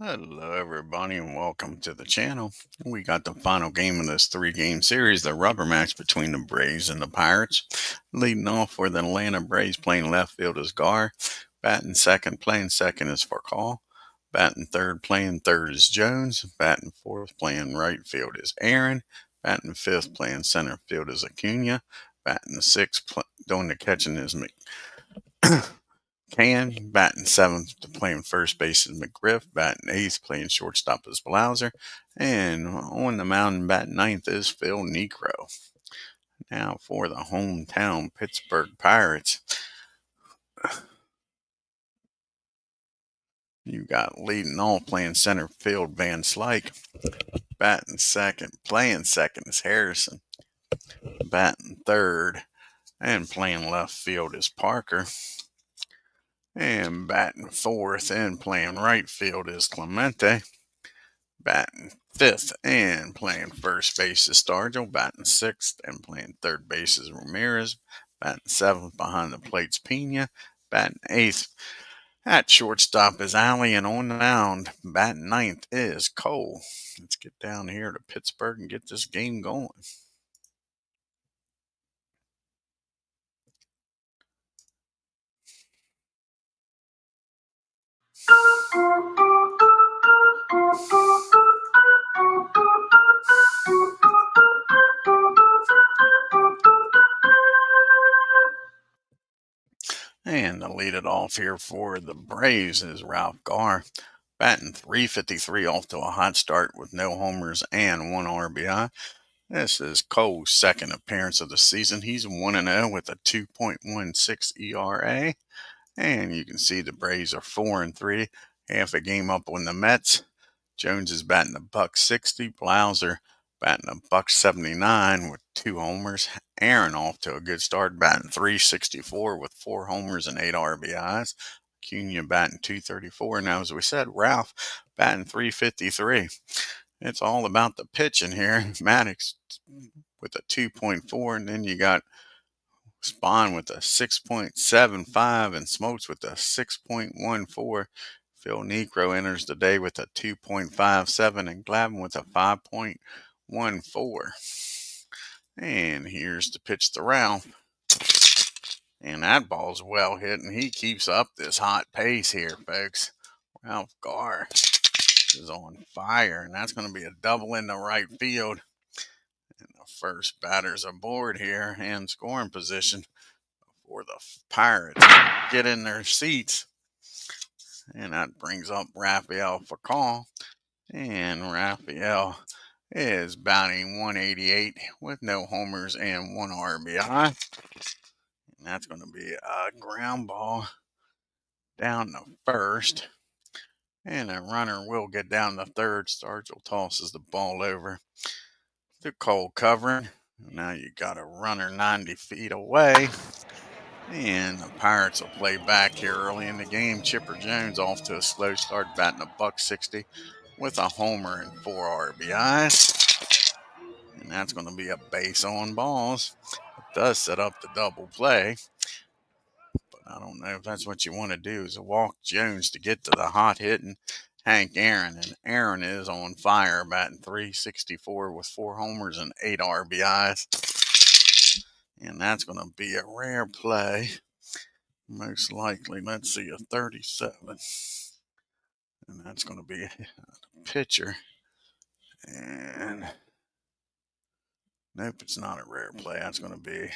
Hello, everybody, and welcome to the channel. We got the final game of this three-game series, the rubber match between the Braves and the Pirates. Leading off for the Atlanta Braves, playing left field is Gar. Batting second, playing second is Farcall. Batting third, playing third is Jones. Batting fourth, playing right field is Aaron. Batting fifth, playing center field is Acuna. Batting sixth, doing the catching is Batting seventh to playing first base is McGriff. Batting eighth, playing shortstop is Blauser. And on the mound, batting ninth is Phil NIEKRO. Now for the hometown Pittsburgh Pirates. You got leading off, playing center field, Van Slyke. Batting second, playing second is Harrison. Batting third and playing left field is Parker. And batting fourth and playing right field is Clemente. Batting fifth and playing first base is Stargell. Batting sixth and playing third base is Ramirez. Batting seventh behind the plate's Pena. Batting eighth at shortstop is Alley. And on the mound, batting ninth is Cole. Let's get down here to Pittsburgh and get this game going. And to lead it off here for the Braves is Ralph Gar. Batting .353 off to a hot start with no homers and one RBI. This is Cole's second appearance of the season. He's 1-0 with a 2.16 ERA. And you can see the Braves are 4-3, half a game up on the Mets. Jones is batting $160. Blauser batting $179 with 2 homers. Aaron off to a good start, batting .364 with 4 homers and 8 RBIs. Acuna batting .234. Now, as we said, Ralph batting .353. It's all about the pitching here. Maddox with a 2.4, and then you got Spawn with a 6.75 and Smokes with a 6.14. Phil NIEKRO enters the day with a 2.57 and Glavin with a 5.14. And here's the pitch to Ralph. And that ball's well hit, and he keeps up this hot pace here, folks. Ralph Gar is on fire, and that's going to be a double in the right field. And the first batter's aboard here and scoring position for the Pirates. Get in their seats. And that brings up Rafael Farcall. And Rafael is batting .188 with no homers and 1 RBI. And that's going to be a ground ball down to first. And a runner will get down to third. Stargell tosses the ball over to Cole covering. Now you got a runner 90 feet away. And the Pirates will play back here early in the game. Chipper Jones off to a slow start, batting $160 with a homer and 4 RBIs. And that's going to be a base on balls. It does set up the double play. But I don't know if that's what you want to do, is walk Jones to get to the hot hitting Hank Aaron. And Aaron is on fire, batting .364 with 4 homers and 8 RBIs. And that's going to be a rare play. Most likely, let's see, a 37. And that's going to be a pitcher. And nope, it's not a rare play. That's going to be,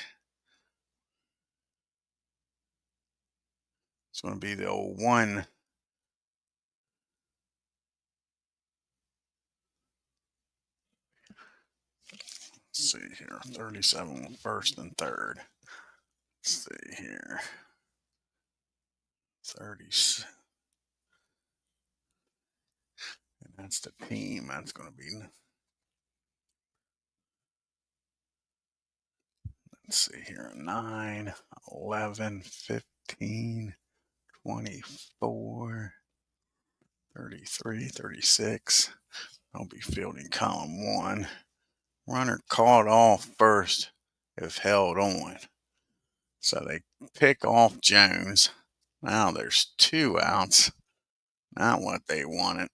it's going to be the old one. Let's see here, 37 with first and third. Let's see here. 30. And that's the team. That's going to be, let's see here, 9, 11, 15, 24, 33, 36. I'll be fielding column 1. Runner caught off first if held on. So they pick off Jones. Now there's 2 outs. Not what they wanted.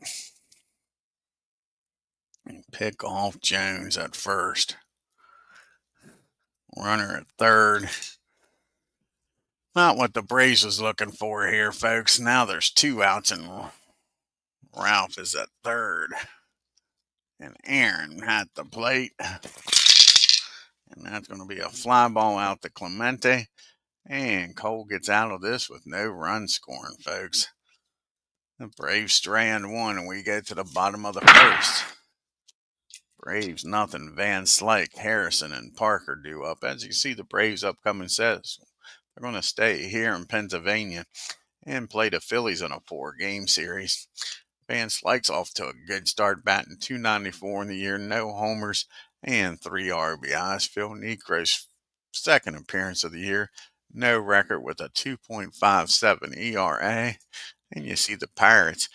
And pick off Jones at first. Runner at third. Not what the Braves was looking for here, folks. Now there's 2 outs, and Ralph is at third. And Aaron at the plate. And that's going to be a fly ball out to Clemente. And Cole gets out of this with no run scoring, folks. The Braves strand 1, and we go to the bottom of the first. Braves nothing. Van Slyke, Harrison, and Parker due up. As you see, the Braves' upcoming sets, they're going to stay here in Pennsylvania and play the Phillies in a 4-game series. Van Slyke's off to a good start, batting .294 in the year, no homers and 3 RBIs. Phil NIEKRO's second appearance of the year, no record with a 2.57 ERA. And you see the Pirates,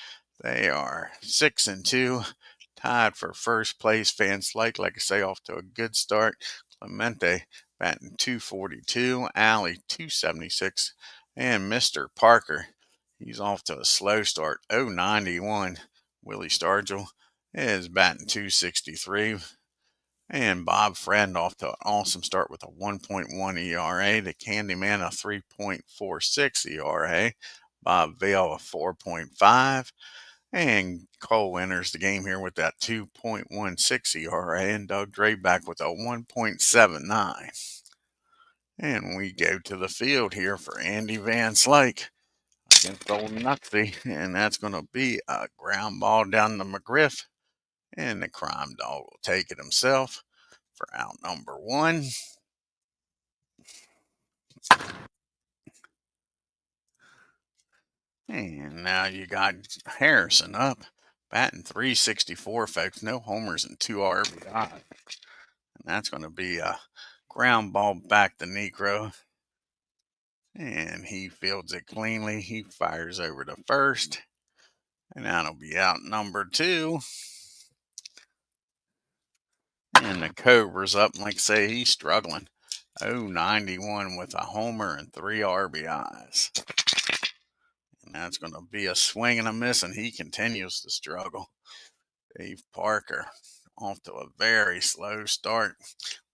they are 6-2, tied for first place. Van Slyke, like I say, off to a good start. Clemente batting .242, Alley .276, and Mr. Parker, he's off to a slow start, .091. Willie Stargell is batting .263. And Bob Friend off to an awesome start with a 1.1 ERA. The Candyman a 3.46 ERA. Bob Vale a 4.5. And Cole enters the game here with that 2.16 ERA. And Doug Drayback with a 1.79. And we go to the field here for Andy Van Slyke against old Nuxie. And that's going to be a ground ball down to McGriff. And the Crime Dog will take it himself for out number 1. And now you got Harrison up, batting .364, folks. No homers and 2 RBI. And that's going to be a ground ball back to NIEKRO. And he fields it cleanly. He fires over to first. And that'll be out number 2. And the Cobra's up, and like I say, he's struggling. .091 with a homer and 3 RBIs. And that's going to be a swing and a miss, and he continues to struggle. Dave Parker off to a very slow start.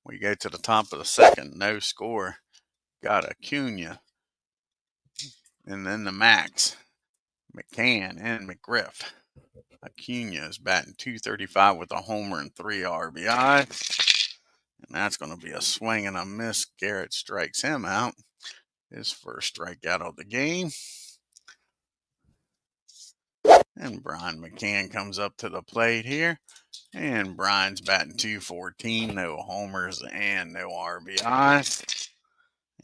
We go to the top of the second, no score. Got Acuna. And then the Max, McCann, and McGriff. Acuna is batting .235 with a homer and 3 RBI. And that's going to be a swing and a miss. Gerrit strikes him out. His first strikeout of the game. And Brian McCann comes up to the plate here. And Brian's batting .214, no homers and no RBIs.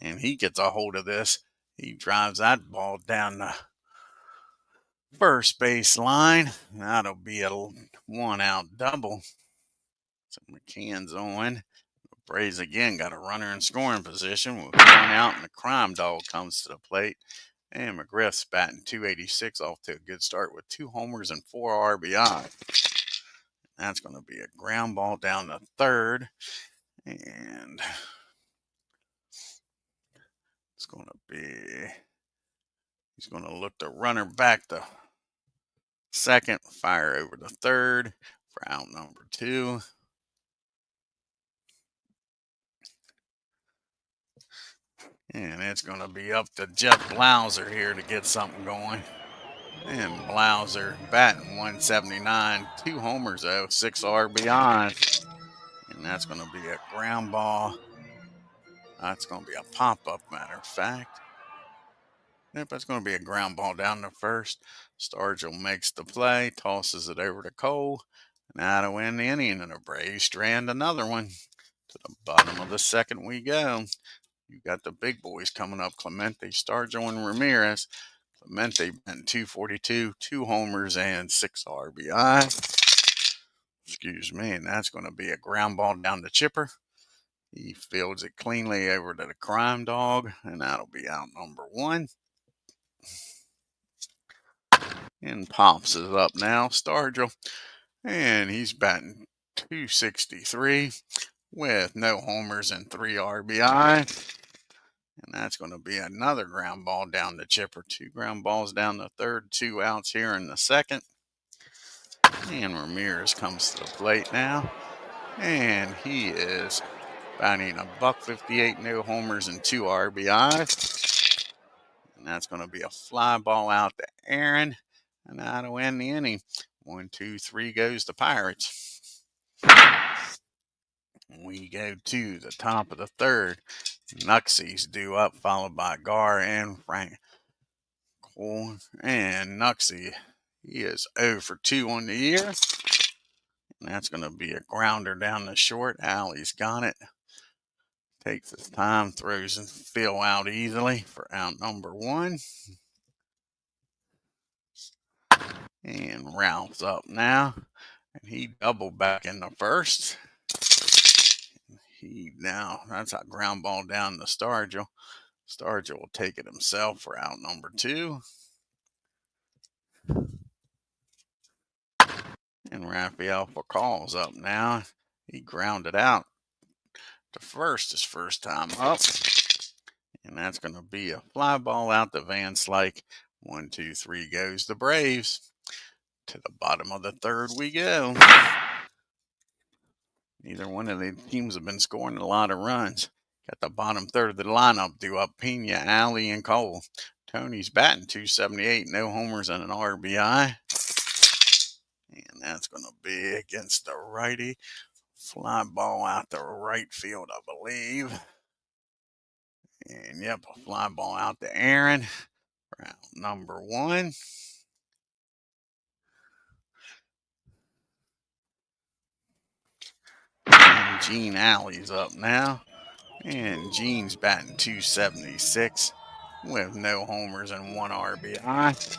And he gets a hold of this. He drives that ball down the first base line. That'll be a 1-out double. So McCann's on. The Braves again got a runner in scoring position with 1 out, and the Crime Dog comes to the plate. And McGriff's batting .286, off to a good start with 2 homers and 4 RBI. That's going to be a ground ball down to third. And it's going to be, he's going to look the runner back to second, fire over to third for out number 2. And it's going to be up to Jeff Blauser here to get something going. And Blauser batting .179, 2 homers though, 6 RBIs. And that's going to be a ground ball. That's going to be a pop-up, matter of fact. Yep, that's going to be a ground ball down to first. Stargell makes the play, tosses it over to Cole. Now to win the inning, and the Braves strand another one. To the bottom of the second we go. You got the big boys coming up, Clemente, Stargell, and Ramirez. Clemente batting .242, 2 homers, and 6 RBI. Excuse me, and that's going to be a ground ball down to Chipper. He fields it cleanly over to the Crime Dog, and that'll be out number 1. And Pops is up now, Stargell, and he's batting .263 with no homers and 3 RBI. And that's going to be another ground ball down the chipper. 2 ground balls down the third, 2 outs here in the second. And Ramirez comes to the plate now. And he is batting a .158, no homers and 2 RBIs. And that's going to be a fly ball out to Aaron. And that'll end the inning. 1, 2, 3 goes the Pirates. We go to the top of the third. Nuxie's due up, followed by Gar and Frank. Cole and Nuxie. He is 0 for 2 on the year. And that's going to be a grounder down the short. Alley's got it. Takes his time, throws and fill out easily for out number 1. And Ralph's up now. And he doubled back in the first. That's a ground ball down to Stargell. Stargell will take it himself for out number 2. And Rafael Pacal's up now. He grounded out to first his first time up. And that's going to be a fly ball out to Van Slyke. 1, 2, 3 goes the Braves. To the bottom of the third we go. Neither one of the teams have been scoring a lot of runs. Got the bottom third of the lineup due up: Pena, Alley, and Cole. Tony's batting .278, no homers and an RBI. And that's going to be against the righty. Fly ball out to right field, I believe. And yep, a fly ball out to Aaron. Round number 1. And Gene Alley's up now. And Gene's batting .276 with no homers and 1 RBI.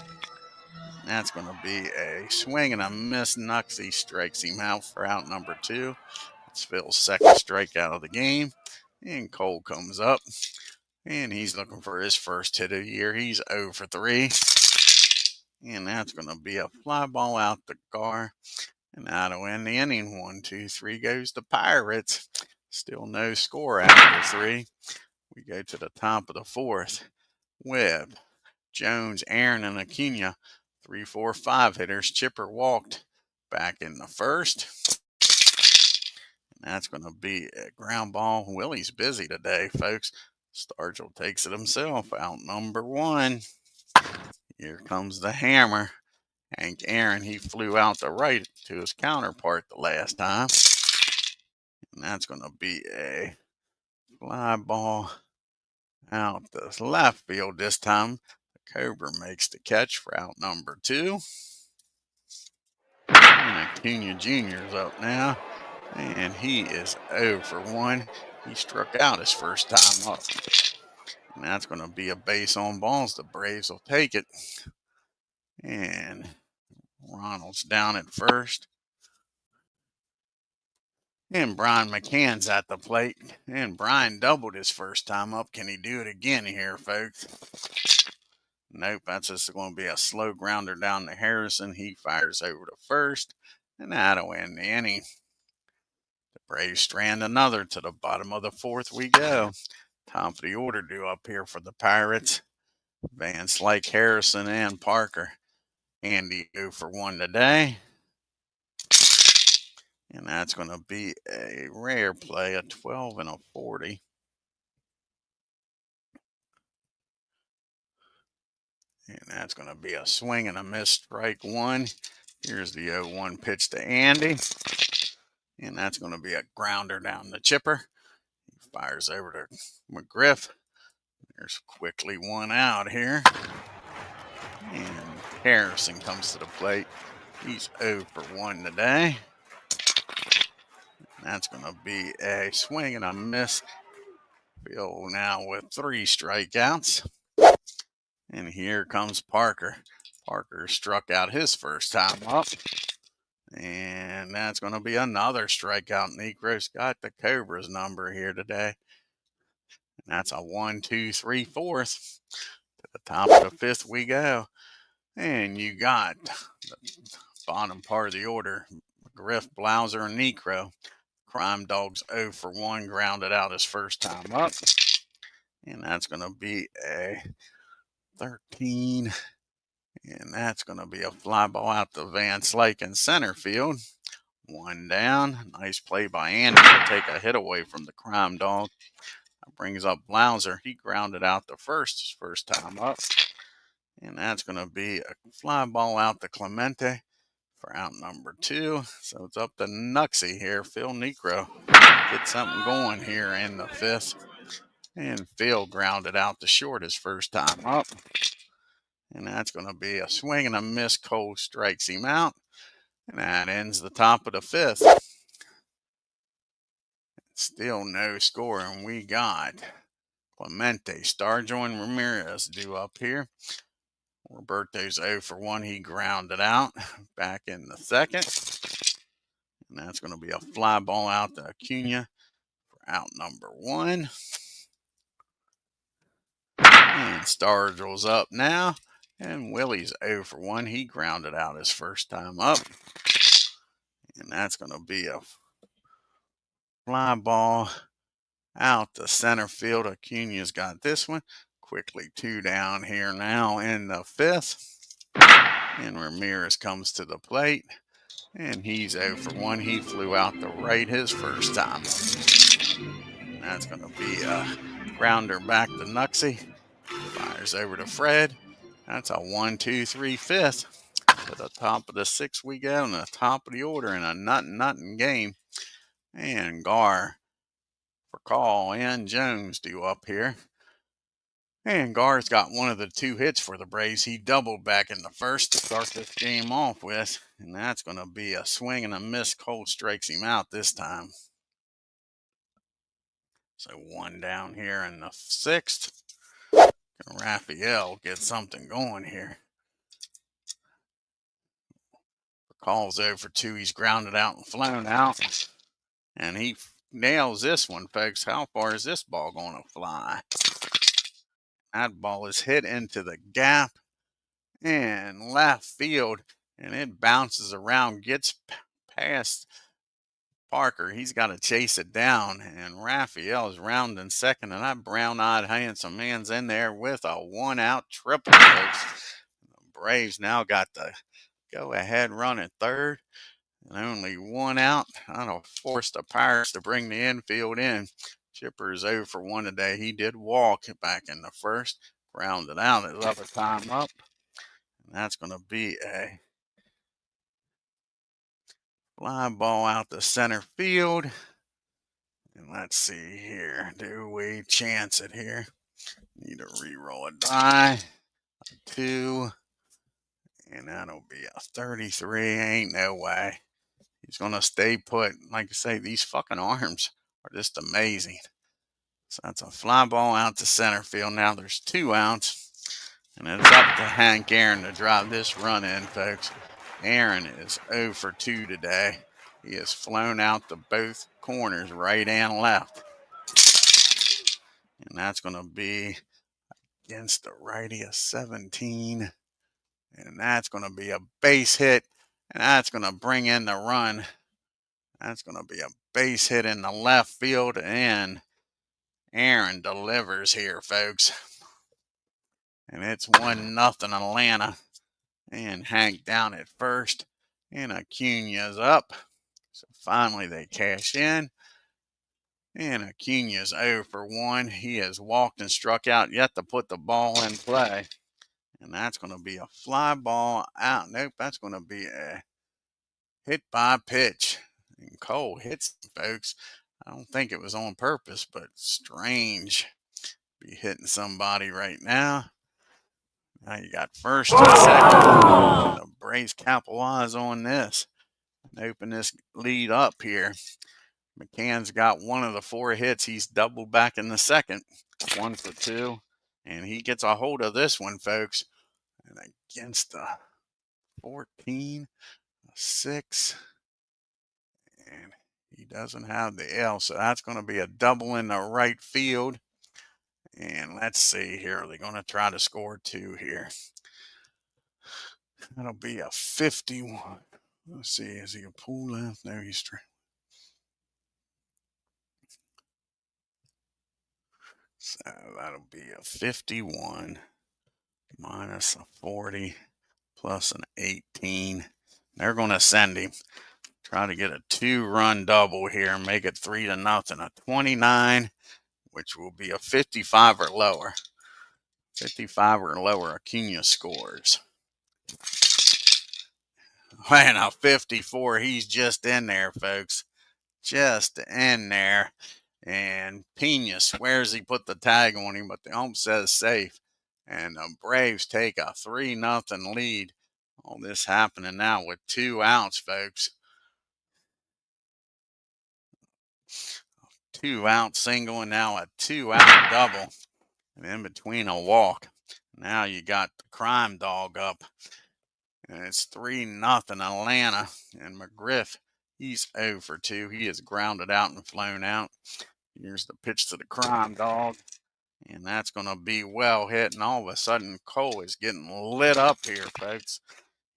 That's going to be a swing and a miss. Nuxie strikes him out for out number 2. It's Phil's second strikeout of the game. And Cole comes up. And he's looking for his first hit of the year. He's 0 for 3. And that's going to be a fly ball out to Gar. And that'll end the inning. 1, 2, 3 goes the Pirates. Still no score after 3. We go to the top of the fourth with Jones, Aaron, and Acuna. 3, 4, 5 hitters. Chipper walked back in the first. And that's going to be a ground ball. Willie's busy today, folks. Stargell takes it himself. Out number 1. Here comes the hammer. Hank Aaron, he flew out to right to his counterpart the last time. And that's going to be a fly ball out the left field this time. The Cobra makes the catch for out number 2. And Acuna Jr. is up now. And he is 0 for 1. He struck out his first time up. And that's going to be a base on balls. The Braves will take it. And Ronald's down at first. And Brian McCann's at the plate. And Brian doubled his first time up. Can he do it again here, folks? Nope, that's just going to be a slow grounder down to Harrison. He fires over to first. And that'll end the inning. The Braves strand another. To the bottom of the fourth we go. Top of the order due up here for the Pirates. Van Slyke, Harrison, and Parker. Andy 0 for 1 today. And that's going to be a rare play, a 12 and a 40. And that's going to be a swing and a miss, strike 1. Here's the 0-1 pitch to Andy. And that's going to be a grounder down the chipper. He fires over to McGriff. There's quickly 1 out here. And Harrison comes to the plate. He's 0 for 1 today. That's going to be a swing and a miss. Phil now with 3 strikeouts. And here comes Parker. Parker struck out his first time up. And that's going to be another strikeout. NIEKRO's got the Cobra's number here today. And that's a 1, 2, 3, 4th. To the top of the 5th we go. And you got the bottom part of the order. McGriff, Blauser, and NIEKRO. Crime Dog's 0 for 1, grounded out his first time up. And that's going to be a 13. And that's going to be a fly ball out to Van Slyke in center field. 1 down. Nice play by Andy to take a hit away from the crime dog. That brings up Blauser. He grounded out the his first time up. And that's going to be a fly ball out to Clemente for out number 2. So it's up to Nuxie here. Phil NIEKRO get something going here in the 5th. And Phil grounded out the short his first time up. And that's going to be a swing and a miss. Cole strikes him out. And that ends the top of the 5th. Still no score. And we got Clemente, Starjoy, and Ramirez due up here. Roberto's 0 for 1. He grounded out back in the 2nd. And that's going to be a fly ball out to Acuna for out number 1. And Starjoy's up now. And Willie's 0 for 1. He grounded out his first time up. And that's going to be a fly ball out to center field. Acuna's got this one. Quickly 2 down here now in the 5th. And Ramirez comes to the plate. And he's 0 for 1. He flew out to right his first time. And that's going to be a grounder back to Nuxie. Fires over to Fred. That's a 1-2-3 5th. To the top of the 6th we go, and the top of the order in a nothing game. And Gar for call and Jones due up here. And Gar's got one of the 2 hits for the Braves. He doubled back in the 1st to start this game off with. And that's going to be a swing and a miss. Cole strikes him out this time. So 1 down here in the 6th. Can Raphael get something going here? Call's 0 for 2. He's grounded out and flown out. And he nails this one, folks. How far is this ball going to fly? That ball is hit into the gap in left field. And it bounces around, gets past Parker. He's got to chase it down. And Raphael is rounding second. And that brown-eyed handsome man's in there with a 1-out triple, folks. The Braves now got the go-ahead run at third. And only 1 out. That'll force the Pirates to bring the infield in. Chipper's 0 for 1 today. He did walk back in the 1st. Grounded out his other time up. And that's going to be a fly ball out to center field. And let's see here. Do we chance it here? Need to re-roll a die. 2. And that'll be a 33. Ain't no way. He's going to stay put. Like I say, these fucking arms are just amazing. So that's a fly ball out to center field. Now there's 2 outs. And it's up to Hank Aaron to drive this run in, folks. Aaron is 0 for 2 today. He has flown out to both corners, right and left. And that's going to be against the righty, a 17. And that's going to be a base hit. And that's going to bring in the run. That's going to be a base hit in the left field. And Aaron delivers here, folks. And it's 1-0 Atlanta. And Hank down at first. And Acuna's up. So finally they cash in. And Acuna's 0 for 1. He has walked and struck out yet to put the ball in play. And that's going to be a fly ball out. Nope, that's going to be a hit by pitch. And Cole hits him, folks. I don't think it was on purpose, but strange. Be hitting somebody right now. Now you got first and second. And the Braves capitalize on this and open this lead up here. McCann's got 1 of the 4 hits. He's doubled back in the 2nd. 1 for 2. And he gets a hold of this one, folks. And against the 14, 6. And he doesn't have the L. So that's going to be a double in the right field. And let's see here. Are they going to try to score 2 here? That'll be a 51. Let's see. Is he a pull left? No, he's straight. So that'll be a 51 minus a 40 plus an 18. They're going to send him. Try to get a 2-run double here and make it 3-0. A 29, which will be a 55 or lower. 55 or lower, Acuna scores. And a 54, he's just in there, folks. Just in there. And Pena swears he put the tag on him, but the ump says safe. And the Braves take a 3-0 lead. All this happening now with 2 outs, folks. 2-out single and now a 2-out double. And in between a walk. Now you got the crime dog up. And it's 3-0 Atlanta. And McGriff, he's 0 for 2. He is grounded out and flown out. Here's the pitch to the crime dog. And that's going to be well hit. And all of a sudden, Cole is getting lit up here, folks.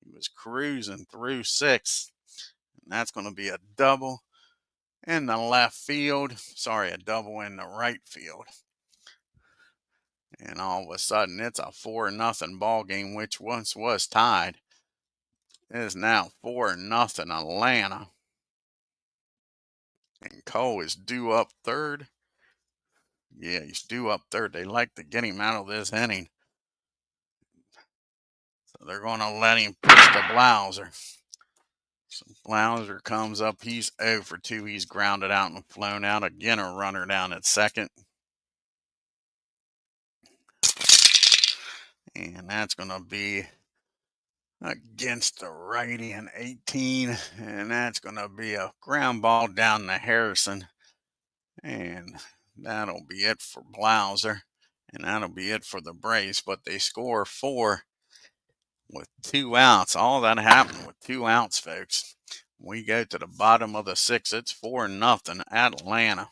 He was cruising through 6. And that's going to be a double in the left field. Sorry, a double in the right field. And all of a sudden, it's a 4-0 ball game, which once was tied. It is now 4-0 Atlanta. And Cole is due up third. Yeah, he's due up third. They like to get him out of this inning. So they're going to let him pitch to Blauser. So Blauser comes up. He's 0 for 2. He's grounded out and flown out. Again, a runner down at second. And that's going to be against the righty in 18. And that's going to be a ground ball down to Harrison. And that'll be it for Blauser. And that'll be it for the Braves. But they score 4 with 2 outs. All that happened with 2 outs, folks. We go to the bottom of the 6th. It's 4-0 Atlanta.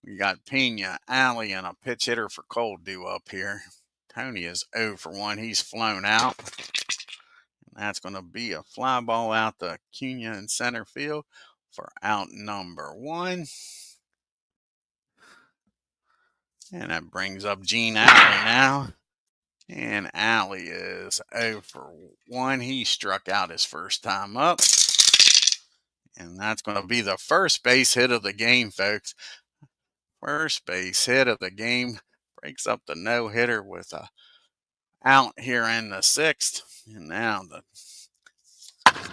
We got Pena, Alley, and a pitch hitter for Cole due up here. Tony is 0 for 1. He's flown out. And that's going to be a fly ball out to Acuna in center field for out number 1. And that brings up Gene Alley now. And Alley is 0 for 1. He struck out his first time up. And that's going to be the first base hit of the game, folks. First base hit of the game. Breaks up the no-hitter with a out here in the 6th. And now the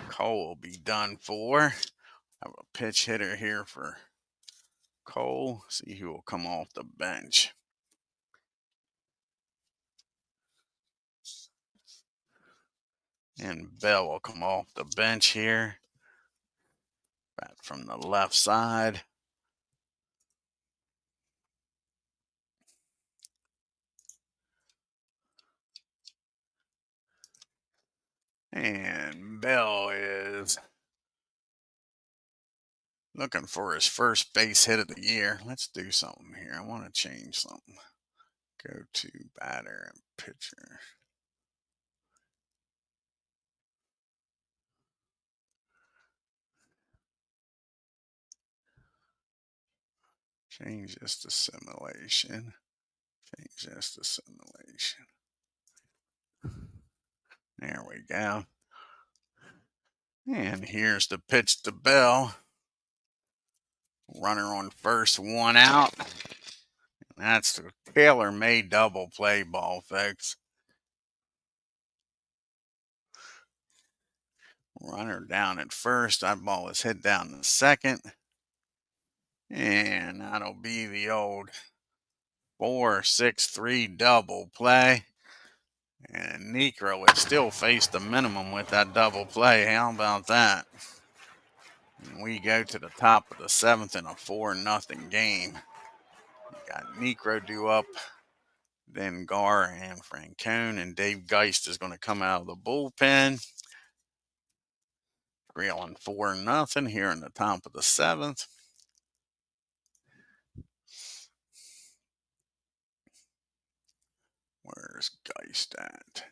Cole will be done for. Have a pitch hitter here for Cole. See who will come off the bench. And Bell will come off the bench here. Bat from the left side. And Bell is looking for his first base hit of the year. Let's do something here. I want to change something. Go to batter and pitcher. Change this to simulation. Change this to simulation. There we go. And here's the pitch to Bell. Runner on first, 1 out. And that's the tailor-made double play ball, folks. Runner down at first. That ball is hit down to second. And that'll be the old 4-6-3 double play. And NIEKRO would still face the minimum with that double play. How about that? And we go to the top of the 7th in a 4-0 game. We got NIEKRO due up. Then Gar and Francone, and Dave Geist is going to come out of the bullpen. Reeling 4-0 here in the top of the 7th. Where's Geist at?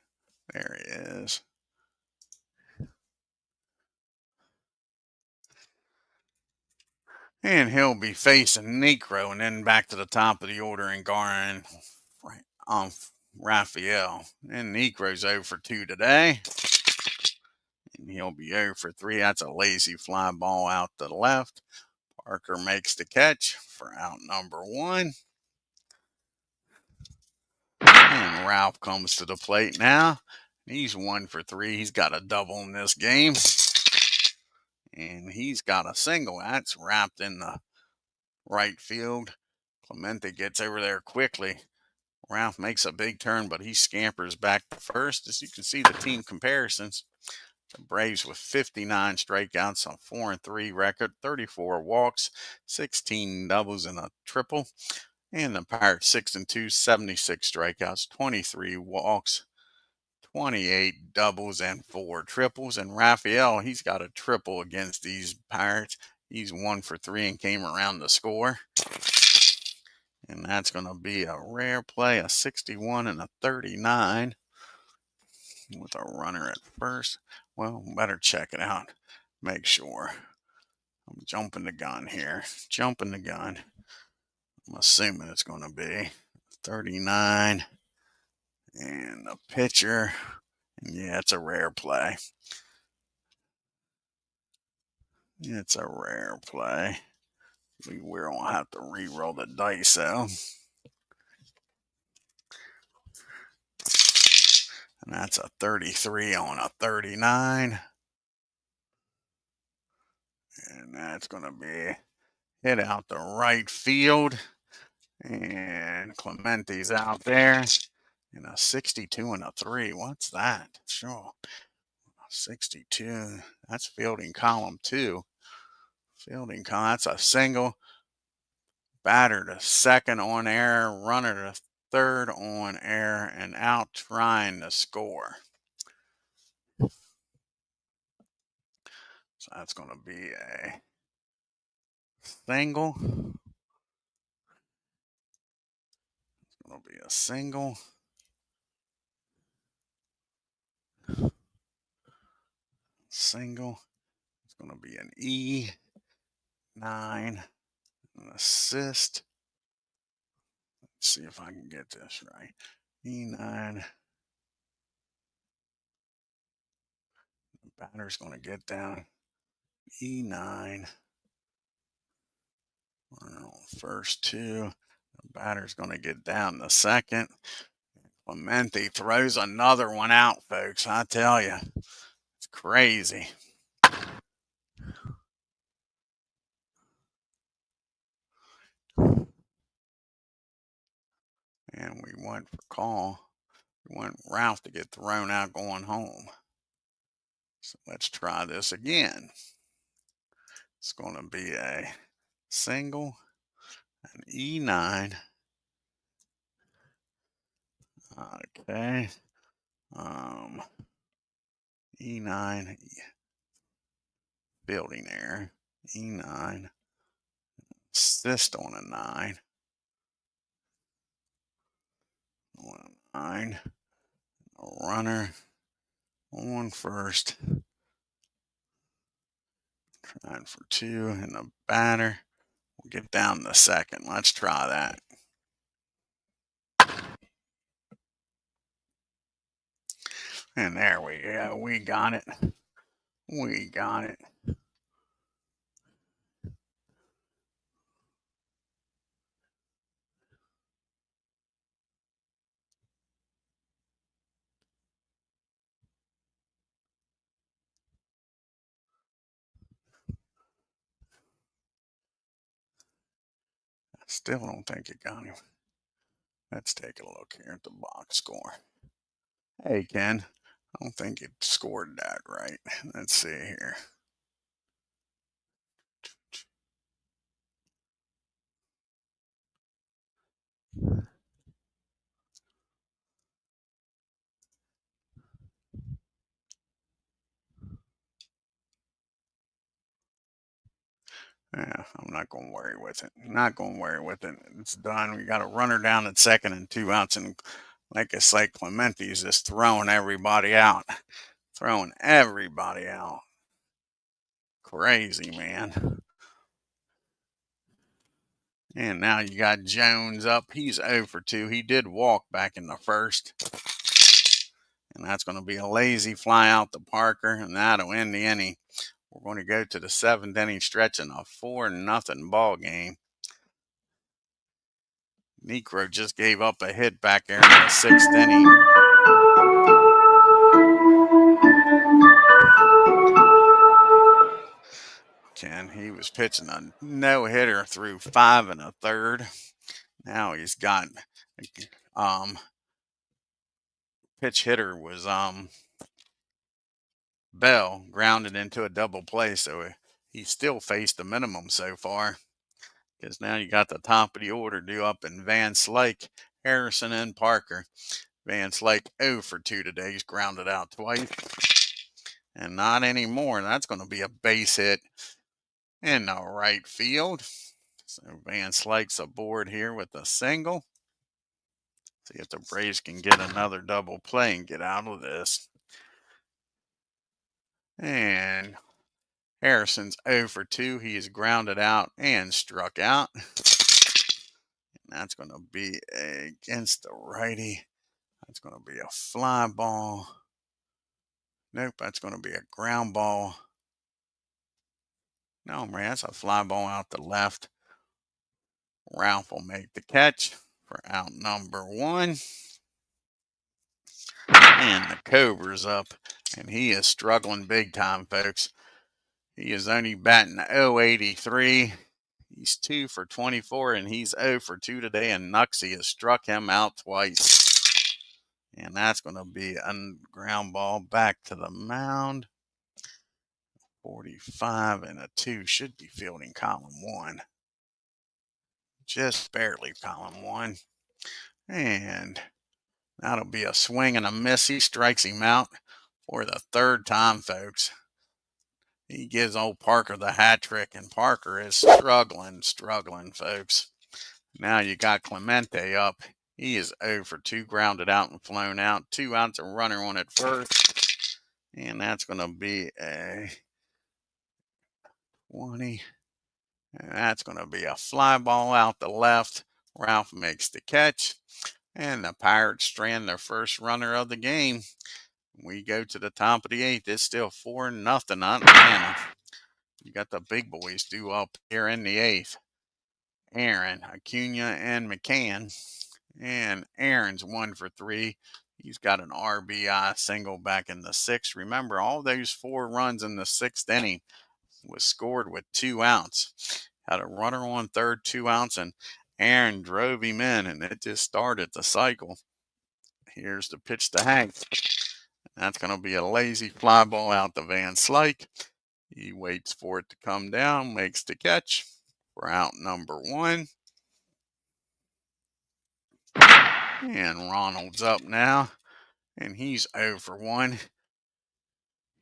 There he is. And he'll be facing NIEKRO, and then back to the top of the order in Garin, right on Raphael. And NIEKRO's 0 for 2 today. And he'll be 0 for 3. That's a lazy fly ball out to the left. Parker makes the catch for out number 1. And Ralph comes to the plate now. He's 1 for 3. He's got a double in this game. And he's got a single. That's wrapped in the right field. Clemente gets over there quickly. Ralph makes a big turn, but he scampers back to first. As you can see, the team comparisons. The Braves with 59 strikeouts, a 4-3 record, 34 walks, 16 doubles, and a triple. And the Pirates 6-2, 76 strikeouts, 23 walks, 28 doubles, and 4 triples. And Raphael, he's got a triple against these Pirates. He's 1 for 3 and came around to score. And that's going to be a rare play, a 61 and a 39 with a runner at first. Well, better check it out. Make sure. I'm jumping the gun here. Jumping the gun. I'm assuming it's going to be 39. And the pitcher. And yeah, it's a rare play. It's a rare play. We won't have to re-roll the dice, though. And that's a 33 on a 39. And that's going to be hit out the right field. And Clemente's out there. And a 62 and a 3. What's that? Sure. 62. That's fielding column 2. Fielding column. That's a single. Batter to second on air. Runner to third on air. And out trying to score. So that's going to be a single. It's going to be a single. Single. It's going to be an E9. An assist. Let's see if I can get this right. E9. The batter's going to get down. E9. First 2. The batter's going to get down the second. Clemente throws another one out, folks. I tell you, it's crazy. And we went for call. We want Ralph to get thrown out going home. So let's try this again. It's going to be a single, an E9. Okay. E9, fielding error. E9, assist on a 9. On a 9. A runner on first. Trying for 2, and the batter will get down the second. Let's try that. And there we go. We got it. We got it. I still don't think it got him. Let's take a look here at the box score. Hey, Ken. I don't think it scored that right. Let's see here. Yeah, I'm not going to worry with it. Not going to worry with it. It's done. We got a runner down at second and 2 outs. And like it's like Clemente is just throwing everybody out. Throwing everybody out. Crazy, man. And now you got Jones up. He's 0 for 2. He did walk back in the first. And that's going to be a lazy fly out to Parker, and that'll end the inning. We're going to go to the 7th inning stretch in a 4-0 ball game. NIEKRO just gave up a hit back there in the 6th inning. And he was pitching a no-hitter through 5 1/3. Now he's got pitch hitter was Bell, grounded into a double play, so he still faced the minimum so far. Because now you got the top of the order due up in Van Slyke, Harrison, and Parker. Van Slyke 0 for 2 today. He's grounded out twice. And not anymore. That's going to be a base hit in the right field. So Van Slyke's aboard here with a single. See if the Braves can get another double play and get out of this. And Harrison's 0 for 2. He is grounded out and struck out. And that's going to be against the righty. That's going to be a fly ball. Nope, that's going to be a ground ball. No, man, that's a fly ball out the left. Ralph will make the catch for out number 1. And the Cobra's up, and he is struggling big time, folks. He is only batting .083. He's 2 for 24, and he's 0 for 2 today, and Nuxie has struck him out twice. And that's going to be a ground ball back to the mound. 45 and a 2 should be fielding column 1. Just barely column 1. And that'll be a swing and a miss. He strikes him out for the 3rd time, folks. He gives old Parker the hat trick, and Parker is struggling, folks. Now you got Clemente up. He is 0 for 2, grounded out and flown out. 2 outs, a runner on at first. And that's going to be a 20. And that's going to be a fly ball out the left. Ralph makes the catch. And the Pirates strand their first runner of the game. We go to the top of the 8th. It's still 4-0 Atlanta. You got the big boys due up here in the 8th. Aaron, Acuna, and McCann. And Aaron's 1 for 3. He's got an RBI single back in the 6th. Remember, all those 4 runs in the 6th inning was scored with 2 outs. Had a runner on third, 2 outs, and Aaron drove him in, and it just started the cycle. Here's the pitch to Hank. That's going to be a lazy fly ball out to Van Slyke. He waits for it to come down, makes the catch for out number 1. And Ronald's up now, and he's 0 for 1.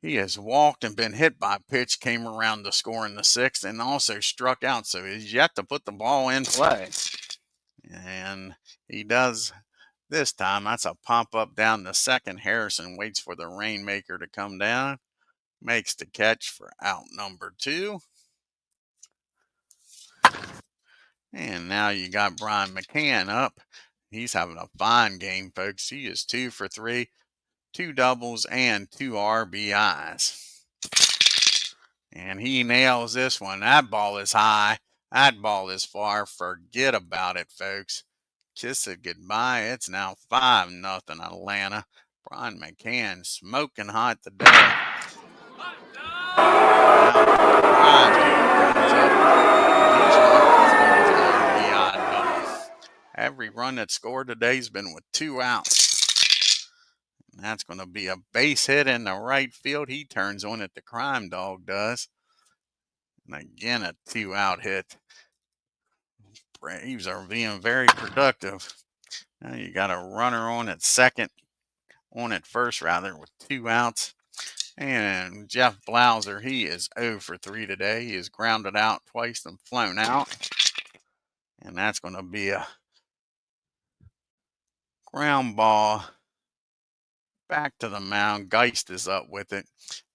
He has walked and been hit by a pitch, came around to score in the 6th, and also struck out, so he's yet to put the ball in play. And he does this time. That's a pop-up down the 2nd. Harrison waits for the Rainmaker to come down, makes the catch for out number 2. And now you got Brian McCann up. He's having a fine game, folks. He is 2 for 3, 2 doubles, and 2 RBIs. And he nails this one. That ball is high. That ball is far. Forget about it, folks. Kiss it goodbye. It's now 5-0 Atlanta. Brian McCann smoking hot today. Every run that scored today has been with 2 outs. And that's going to be a base hit in the right field. He turns on it, the Crime Dog does. And again, a 2-out hit. Braves are being very productive. Now you got a runner on at first rather, with 2 outs. And Jeff Blauser, he is 0 for 3 today. He is grounded out twice and flown out. And that's going to be a ground ball back to the mound. Geist is up with it.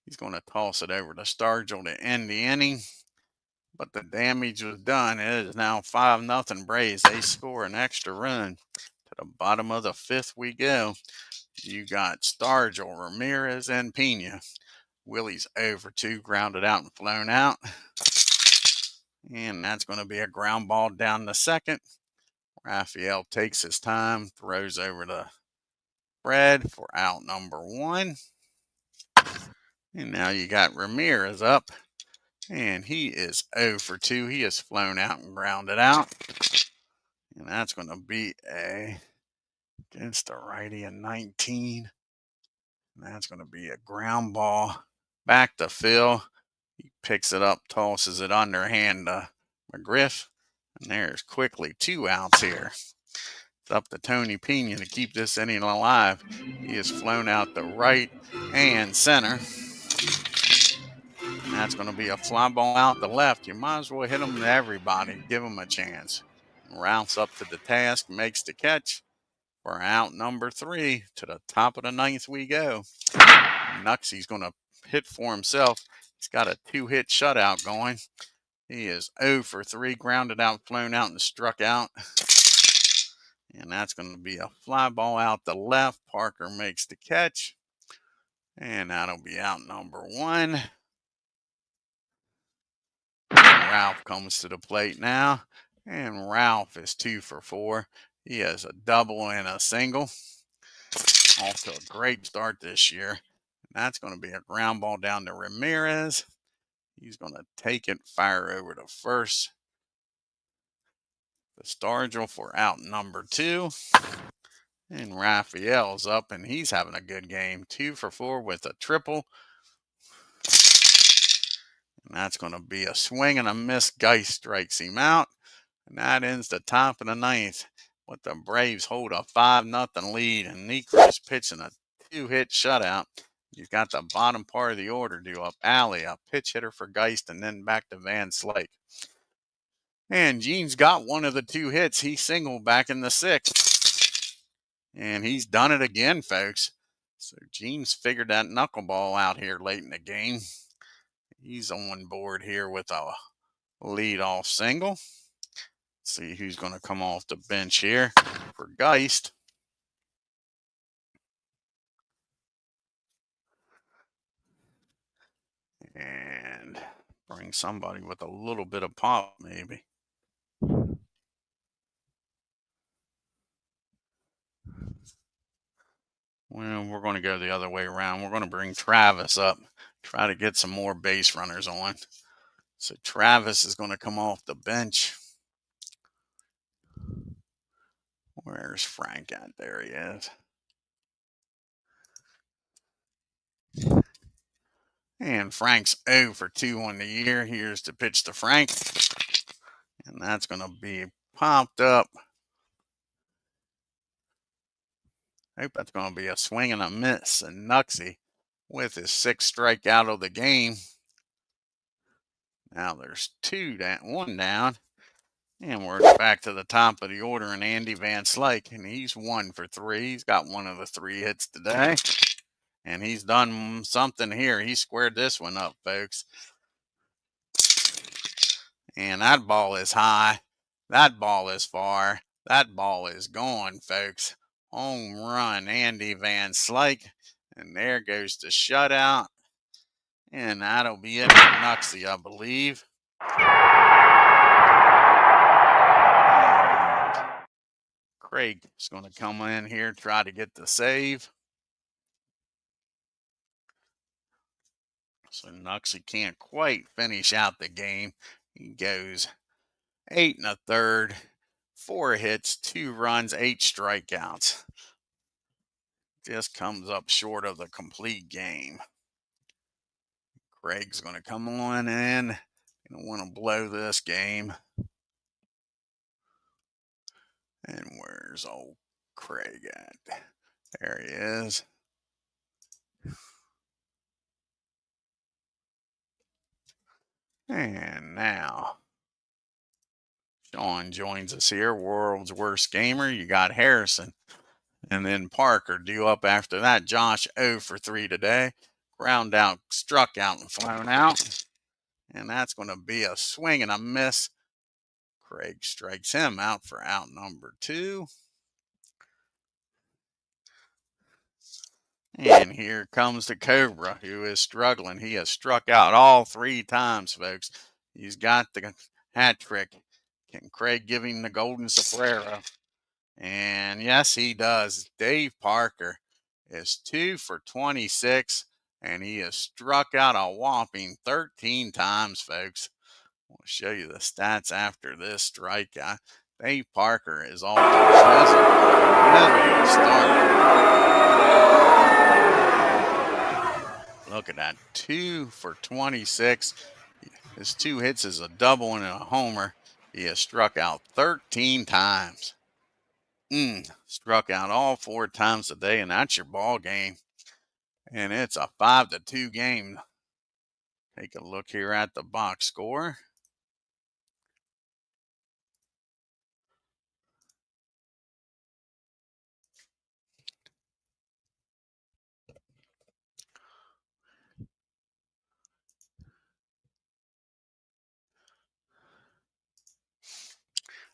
He's going to toss it over to Stargell to end the inning. but the damage was done. It is now 5-0 Braves. They score an extra run. To the bottom of the 5th we go. You got Stargell, Ramirez, and Pena. Willie's over 2, grounded out and flown out. And that's going to be a ground ball down the 2nd. Raphael takes his time, throws over to Fred for out number 1. And now you got Ramirez up. And he is 0 for 2. He is flown out and grounded out. And that's going to be against the righty a 19. And that's going to be a ground ball back to Phil. He picks it up, tosses it underhand to McGriff. And there's quickly 2 outs here. It's up to Tony Pena to keep this inning alive. He has flown out to right and center. And that's going to be a fly ball out the left. You might as well hit them to everybody. Give them a chance. Ralph's up to the task, makes the catch for out number 3. To the top of the 9th we go. Nuxie's going to hit for himself. He's got a 2-hit shutout going. He is 0 for 3, grounded out, flown out, and struck out. And that's going to be a fly ball out the left. Parker makes the catch. And that'll be out number 1. Ralph comes to the plate now. And Ralph is 2 for 4. He has a double and a single. Off to a great start this year. And that's going to be a ground ball down to Ramirez. He's going to take it, fire over to first. The Stargell for out number 2. And Raphael's up, and he's having a good game. 2 for 4 with a triple. And that's going to be a swing and a miss. Geist strikes him out. And that ends the top of the 9th. With the Braves hold a 5-0 lead. And NIEKRO's pitching a 2-hit shutout. You've got the bottom part of the order due up. Alley, a pitch hitter for Geist, and then back to Van Slyke. And Gene's got one of the 2 hits. He singled back in the 6th. And he's done it again, folks. So Gene's figured that knuckleball out here late in the game. He's on board here with a leadoff single. See who's going to come off the bench here for Geist. And bring somebody with a little bit of pop, maybe. Well, we're going to go the other way around. We're going to bring Travis up, try to get some more base runners on. So Travis is going to come off the bench. Where's Frank at? There he is. And Frank's 0 for 2 on the year. Here's the pitch to Frank. And that's going to be popped up. I hope that's going to be a swing and a miss. And Nuxie with his 6th strikeout of the game. Now there's 1 down. And we're back to the top of the order, and Andy Van Slyke, and he's 1 for 3. He's got one of the 3 hits today. And he's done something here. He squared this one up, folks. And that ball is high. That ball is far. That ball is gone, folks. Home run, Andy Van Slyke. And there goes the shutout. And that'll be it for Nuxie, I believe. Craig is going to come in here, try to get the save. So Nuxie can't quite finish out the game. He goes 8 1/3, 4 hits, 2 runs, 8 strikeouts. Just comes up short of the complete game. Craig's going to come on in. Going to want to blow this game. And where's old Craig at? There he is. And now Sean joins us here, world's worst gamer. You got Harrison and then Parker due up after that. Josh 0 for 3 today. Ground out, struck out, and flown out. And that's going to be a swing and a miss. Craig strikes him out for out number 2. And here comes the Cobra, who is struggling. He has struck out all 3 times, folks. He's got the hat trick. Can Craig give him the golden sombrero? And yes, he does. Dave Parker is 2 for 26, and he has struck out a whopping 13 times, folks. I'll show you the stats after this strikeout. Dave Parker is off to a miserable start. Look at that, 2 for 26. His 2 hits is a double and a homer. He has struck out 13 times. Struck out all 4 times today, and that's your ball game. And it's a 5-2 game. Take a look here at the box score.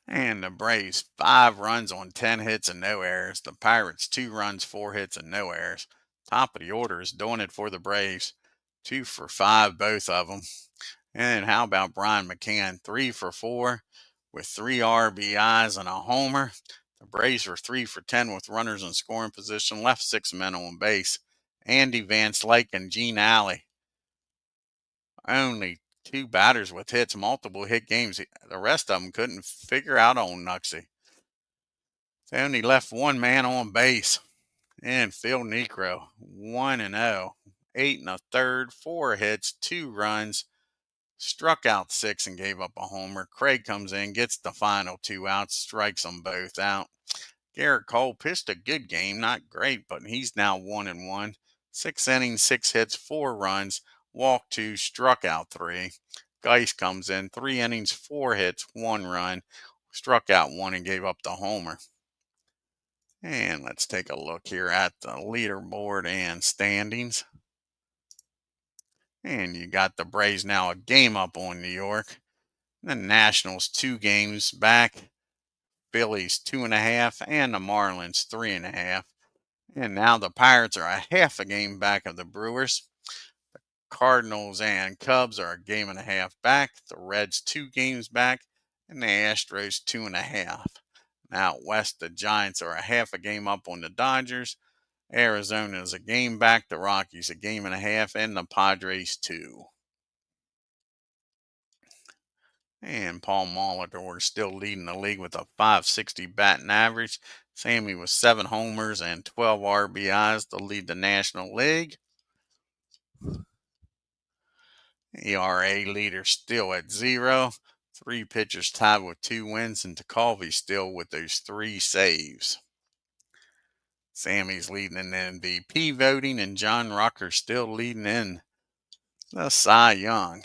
And the Braves, 5 runs on 10 hits and no errors. The Pirates, 2 runs, 4 hits, and no errors. Top of the order is doing it for the Braves. 2 for 5, both of them. And how about Brian McCann? 3 for 4 with 3 RBIs and a homer. The Braves were 3 for 10 with runners in scoring position, left 6 men on base. Andy Van Slyke and Gene Alley. Only 2 batters with hits, multiple hit games. The rest of them couldn't figure out on Nuxie. They only left 1 man on base. And Phil NIEKRO, 1-0, 8 1/3, 4 hits, 2 runs, struck out 6 and gave up a homer. Craig comes in, gets the final 2 outs, strikes them both out. Gerrit Cole pitched a good game, not great, but he's now 1-1. 6 innings, 6 hits, 4 runs, walked 2, struck out 3. Geis comes in, 3 innings, 4 hits, 1 run, struck out 1 and gave up the homer. And let's take a look here at the leaderboard and standings. And you got the Braves now a game up on New York. The Nationals 2 games back. Phillies 2.5, and the Marlins 3.5. And now the Pirates are a half a game back of the Brewers. The Cardinals and Cubs are a game and a half back. The Reds 2 games back, and the Astros 2.5. Now west, the Giants are a half a game up on the Dodgers. Arizona is a game back. The Rockies a game and a half, and the Padres 2. And Paul Molitor is still leading the league with a .560 batting average. Sammy with 7 homers and 12 RBIs to lead the National League. ERA leader still at 0. 3 pitchers tied with 2 wins, and Tekulve still with those 3 saves. Sammy's leading in the MVP voting, and John Rucker still leading in the Cy Young.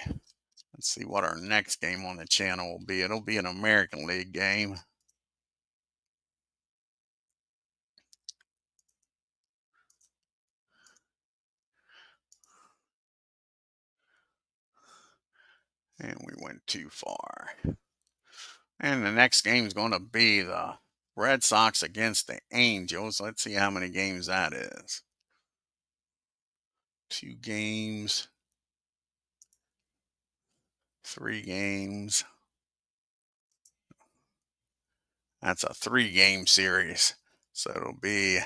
Let's see what our next game on the channel will be. It'll be an American League game. And we went too far. And the next game is going to be the Red Sox against the Angels. Let's see how many games that is. 2 games. 3 games. That's a 3-game series. So it'll be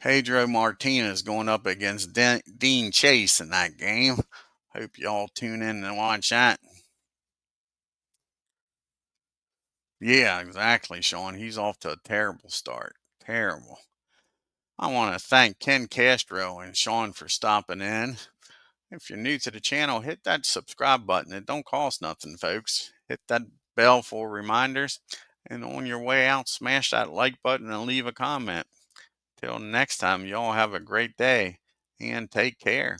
Pedro Martinez going up against Dean Chase in that game. Hope y'all tune in and watch that. Yeah, exactly, Sean. He's off to a terrible start. Terrible. I want to thank Ken Castro and Sean for stopping in. If you're new to the channel, hit that subscribe button. It don't cost nothing, folks. Hit that bell for reminders. And on your way out, smash that like button and leave a comment. Till next time, y'all have a great day and take care.